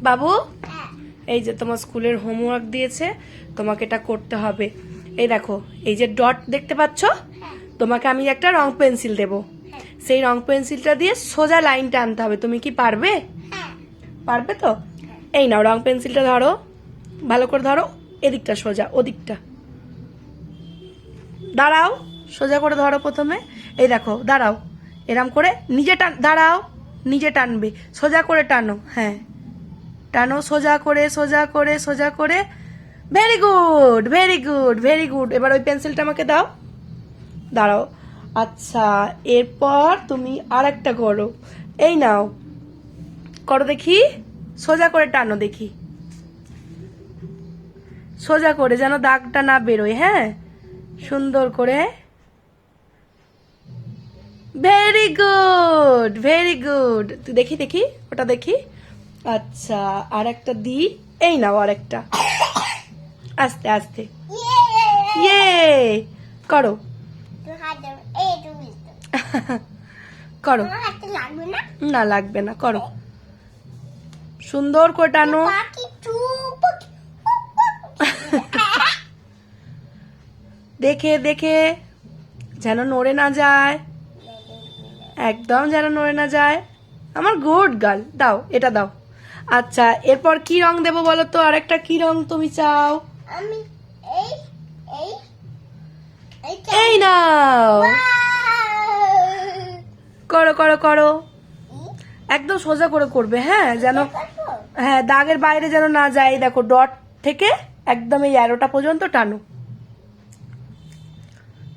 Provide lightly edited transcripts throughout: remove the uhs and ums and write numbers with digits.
বাবু, এই যে তোমার স্কুলের হোমওয়ার্ক দিয়েছে, তোমাকে এটা করতে হবে। এই দেখো, এই যে ডট দেখতে পাচ্ছ, তোমাকে আমি একটা রং পেন্সিল দেব। সেই রং পেন্সিলটা দিয়ে সোজা লাইনটা আনতে হবে। তুমি কি পারবে? পারবে তো? এই নাও রং পেন্সিলটা ধরো, ভালো করে ধরো। এদিকটা সোজা, ওদিকটা দাঁড়াও, সোজা করে ধরো প্রথমে। এই দেখো, দাঁড়াও, এরম করে নিজে টান, দাঁড়াও, নিজে টানবে, সোজা করে টানো। হ্যাঁ, টানো সোজা করে, সোজা করে, সোজা করে। Very good, very good, very good. এবার ওই পেন্সিলটা আমাকে দাও। দাঁড়াও। আচ্ছা, এরপর তুমি আর একটা করো। এই নাও, করো দেখি, সোজা করে টানো দেখি, সোজা করে, যেন দাগটা না বেরোয়। হ্যাঁ, সুন্দর করে। Very good, very good. তুই দেখি, দেখি ওটা দেখি। আচ্ছা, আর একটা দি। এই নাও আর একটা, আস্তে আস্তে। ইয়ে, করো করো। না, লাগবে না, করো। সুন্দর করে টানো। দেখে দেখে, যেন নড়ে না যায়, একদম যেন নড়ে না যায়। আমার গুড গার্ল। দাও, এটা দাও। আচ্ছা, এরপর কি রং দেবো বলো তো? আরেকটা কি রং তুমি চাও? আমি এই এই এই নাও, করো করো করো। একদম সোজা করে করবে, হ্যাঁ, যেন, হ্যাঁ, দাগের বাইরে যেন না যায়। দেখো, ডট থেকে একদম এই অ্যারোটা পর্যন্ত টানো।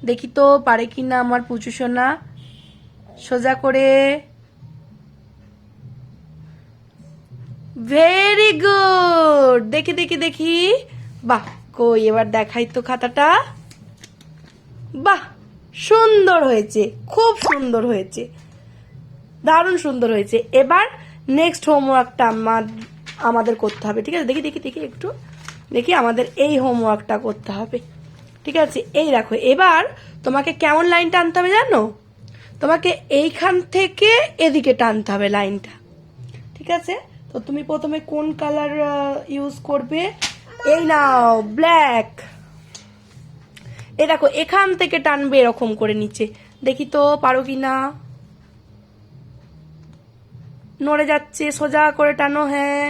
দেখি তো পারে কি না আমার পুচু সোনা। সোজা করে। Very good. দেখি দেখি দেখি। বাহ, কই এবার দেখাই তো খাতাটা। বাহ, সুন্দর হয়েছে, খুব সুন্দর হয়েছে, দারুণ সুন্দর হয়েছে। এবার নেক্সট হোমওয়ার্কটা আমাদের করতে হবে। ঠিক আছে, দেখি দেখি দেখি একটু দেখি, আমাদের এই হোমওয়ার্কটা করতে হবে। ঠিক আছে, এই দেখো, এবার তোমাকে কেমন লাইন টানতে হবে জানো? তোমাকে এইখান থেকে এদিকে টানতে হবে লাইনটা। ঠিক আছে, তো তুমি প্রথমে কোন কালার ইউজ করবে? এই নাও, ব্ল্যাক। এই দেখো, এখান থেকে টানবে এরকম করে নিচে। দেখি তো পারো কি না। নড়ে যাচ্ছে, সোজা করে টানো। হ্যাঁ,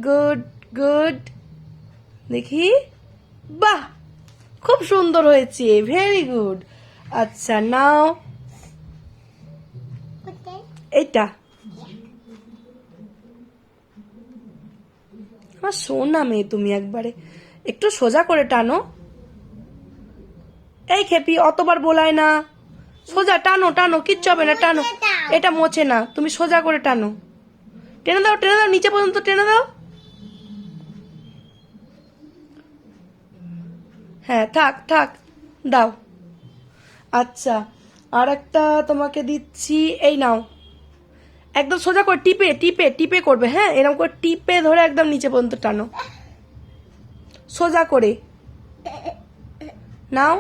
গুড গুড। দেখি, বাহ, খুব সুন্দর হয়েছে, ভেরি গুড। আচ্ছা, নাও এইটা। আমার সোনা মেয়ে তুমি, একবারে একটু সোজা করে টানো। এই খেপি, অতবার বলায় না, সোজা টানো টানো, কিচ্ছু হবে না, টানো। এটা মোছে না, তুমি সোজা করে টানো। টেনে দাও, টেনে দাও, নিচে পর্যন্ত টেনে দাও। হ্যাঁ, থাক থাক, দাও। আচ্ছা, আর একটা তোমাকে দিচ্ছি। এই নাও, একদম সোজা করে টিপে টিপে টিপে করবে। হ্যাঁ, এরকম করে টিপে ধরে একদম নিচে পর্যন্ত টানো, সোজা করে। নাও,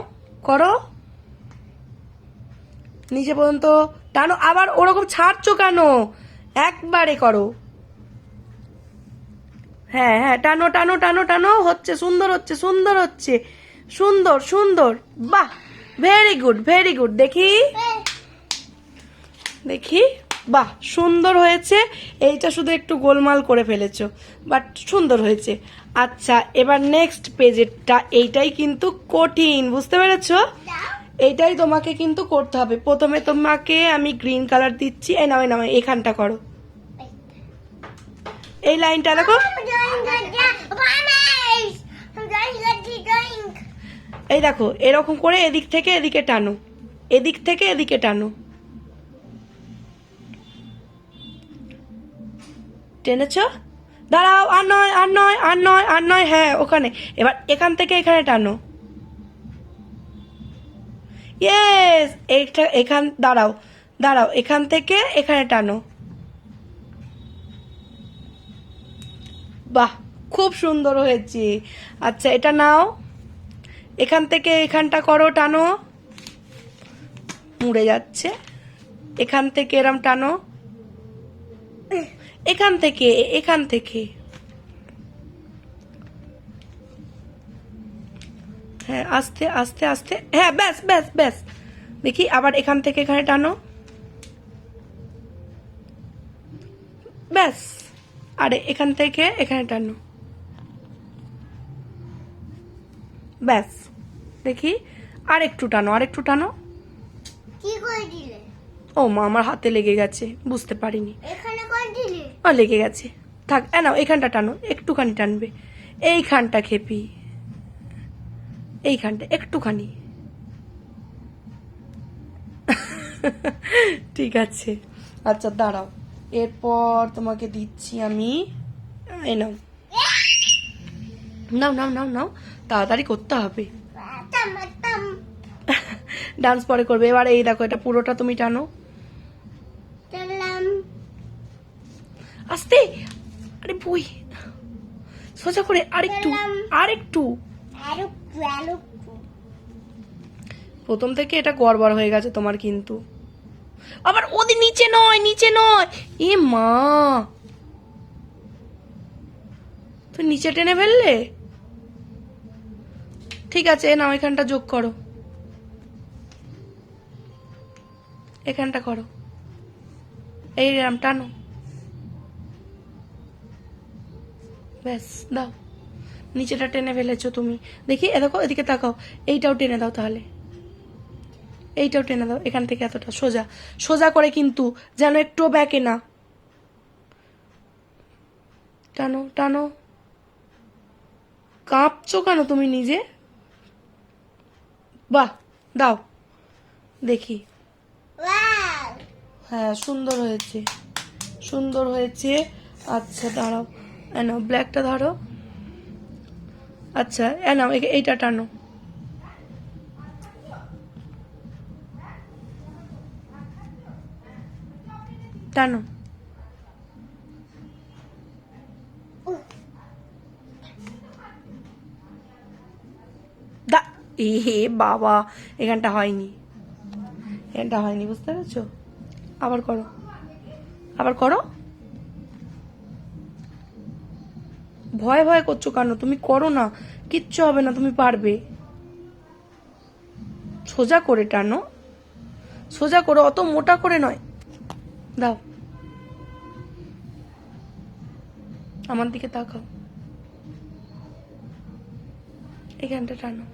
করো, নিচে পর্যন্ত টানো। আবার ওরকম ছাড়ছো কেন? একবারে করো। হ্যাঁ হ্যাঁ, টানো টানো টানো টানো। হচ্ছে, সুন্দর হচ্ছে, সুন্দর হচ্ছে, সুন্দর সুন্দর। বাহ, ভেরি গুড, ভেরি গুড। দেখি দেখি, বাহ, সুন্দর হয়েছে। এইটা শুধু একটু গোলমাল করে ফেলেছো, বাট সুন্দর হয়েছে। আচ্ছা, এবার নেক্সট পেজেরটা, এইটাই কিন্তু কঠিন, বুঝতে পেরেছো? এইটাই তোমাকে কিন্তু করতে হবে। প্রথমে তোমাকে আমি গ্রিন কালার দিচ্ছি। এই নাও, এই নাও, এখানটা করো, এই লাইনটা দেখো। এই দেখো, এরকম করে এদিক থেকে এদিকে টানো, এদিক থেকে এদিকে টানো। টেনেছ? দাঁড়াও, আর নয়, আর নয়, আর নয়, আর নয়। হ্যাঁ, ওখানে। এবার এখান থেকে এখানে টানো। ইয়েস, এইটা, এখান, দাঁড়াও দাঁড়াও, এখান থেকে এখানে টানো। বাহ, খুব সুন্দর হয়েছে। আচ্ছা, এটা নাও, এখান থেকে এখানটা করো, টানো। মুড়ে যাচ্ছে। এখান থেকে এরম টানো, এখান থেকে, এখান থেকে। হ্যাঁ, আস্তে আস্তে আস্তে, হ্যাঁ, ব্যাস ব্যাস ব্যাস। দেখি আবার এখান থেকে এখানে টানো, ব্যাস। আরে এখান থেকে এখানে টানো, ব্যাস। দেখি আর একটু টানো, আর একটু টানো। কি করে দিলে? ও মা, আমার হাতে লেগে গেছে, বুঝতে পারিনি। এখানে করে দিলে? ও, লেগে গেছে, থাক। নাও এখানটা টানো, একটুখানি টানবে, এইখানটা খেপি, এইখানটা একটুখানি। ঠিক আছে, আচ্ছা দাঁড়াও, এরপর তোমাকে দিচ্ছি আমি, এই নাও, নাও নাও নাও নাও, তাড়াতাড়ি করতে হবে। টাম ডান্স পরে করবে। এবার এই দেখো, এটা পুরোটা তুমি টানো, টানলাম। আস্তে। আরে বই, সোজা করে, আরেকটু, আরেকটু। আরো প্রথম থেকে এটা গড়বড় হয়ে গেছে তোমার, কিন্তু আবার ওদের নিচে নয়, নিচে নয়। এ মা, তুই নিচে টেনে ফেললে। ঠিক আছে, নাও এখানটা যোগ করো, এখানটা করো, এই রাম টানো, ব্যাস দাও। নিচেটা টেনে ফেলেছো তুমি। দেখি এ দেখো, এদিকে তাকাও, এইটাও টেনে দাও তাহলে, এইটাও টেনে দাও এখান থেকে এতটা সোজা, সোজা করে কিন্তু, যেন একটু ব্যাকে না। টানো টানো, কাঁপছো কেন তুমি নিজে? বাহ, দাও দেখি। ওয়াও, হ্যাঁ, সুন্দর হয়েছে, সুন্দর হয়েছে। আচ্ছা দাঁড়াও, নাও ব্ল্যাকটা ধরো। আচ্ছা নাও এইটা টানো, টানো। দা, এ হে বাবা, এখানটা হয়নি, এখানটা হয়নি, বুঝতে পেরেছো? আবার করো, আবার করো। ভয় ভয় করছো কেন? তুমি করো না, কিচ্ছু হবে না, তুমি পারবে। সোজা করে টানো, সোজা করো, অত মোটা করে নয়। দাও, আমার দিকে তাকাও, এখানটা টানো।